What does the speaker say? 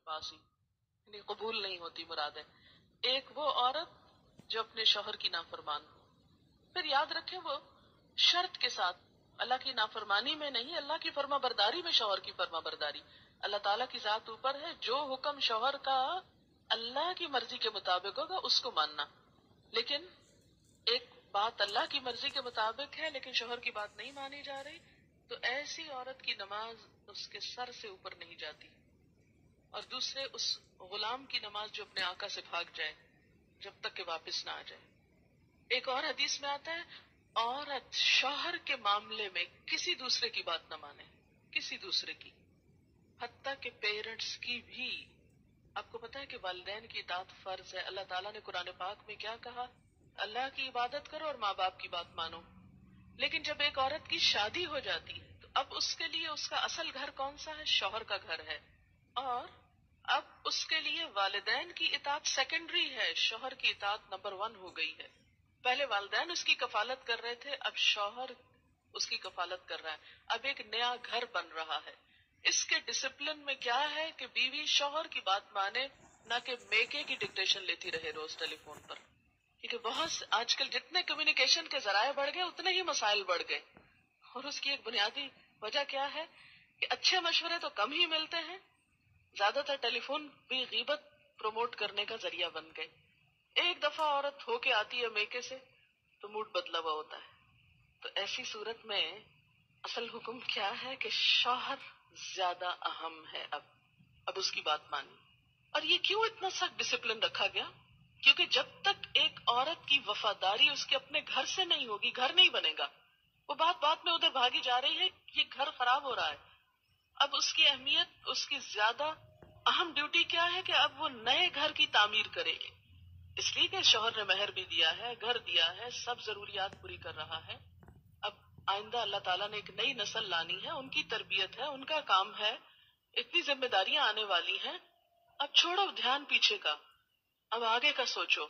पास ही, यानी कबूल नहीं होती मुराद है। एक वो औरत जो अपने शौहर की नाफरमान हो, फिर याद रखें वो शर्त के साथ, अल्लाह की नाफरमानी में नहीं, अल्लाह की फर्मा बरदारी में शौहर की फर्मा बरदारी। अल्लाह ताला की जात ऊपर है, जो हुक्म शौहर का अल्लाह की मर्जी के मुताबिक होगा उसको मानना। लेकिन एक बात अल्लाह की मर्जी के मुताबिक है लेकिन शौहर की बात नहीं मानी जा रही, तो ऐसी औरत की नमाज उसके सर से ऊपर नहीं जाती। और दूसरे उस गुलाम की नमाज जो अपने आका से भाग जाए जब तक कि वापस ना आ जाए। एक और हदीस में आता है, औरत शौहर के मामले में किसी दूसरे की बात न माने, किसी दूसरे की, हत्ता के पेरेंट्स की भी। आपको पता है कि वालिदैन की इताअत फर्ज है। अल्लाह ताला ने कुरान पाक में क्या कहा, अल्लाह की इबादत करो और माँ बाप की बात मानो। लेकिन जब एक औरत की शादी हो जाती है तो अब उसके लिए उसका असल घर कौन सा है? शौहर का घर है। और अब उसके लिए वालिदैन की इताअत सेकेंडरी है, शौहर की इताअत नंबर 1 हो गई है। पहले वालिदैन उसकी कफालत कर रहे थे, अब शौहर उसकी कफालत कर रहा है। अब एक नया घर बन रहा है। इसके डिसिप्लिन में क्या है कि बीवी शौहर की बात माने, ना कि मेके की डिक्टेशन लेती रहे रोज टेलीफोन पर। क्योंकि बहुत आजकल जितने कम्युनिकेशन के जराये बढ़ गए उतने ही मसाइल बढ़ गए। और उसकी एक बुनियादी वजह क्या है कि अच्छे मशवरे तो कम ही मिलते हैं, ज्यादातर टेलीफोन भी गीबत प्रमोट करने का जरिया बन गए। एक दफा औरत होके आती है मेके से तो मूड बदला हुआ होता है। तो ऐसी सूरत में असल हुक्म क्या है कि शौहर ज्यादा अहम है। अब उसकी बात मानी। और ये क्यों इतना सख्त डिसिप्लिन रखा गया? क्योंकि जब तक एक औरत की वफादारी उसके अपने घर से नहीं होगी, घर नहीं बनेगा। वो बात बात में उधर भागी जा रही है, ये घर खराब हो रहा है। अब उसकी अहमियत, उसकी ज्यादा अहम ड्यूटी क्या है कि अब वो नए घर की तामीर करेगी। इसलिए कि शौहर ने महर भी दिया है, घर दिया है, सब जरूरियात पूरी कर रहा है। अब आइंदा अल्लाह ताला ने एक नई नस्ल लानी है, उनकी तरबियत है, उनका काम है, इतनी जिम्मेदारियां आने वाली हैं। अब छोड़ो ध्यान पीछे का, अब आगे का सोचो।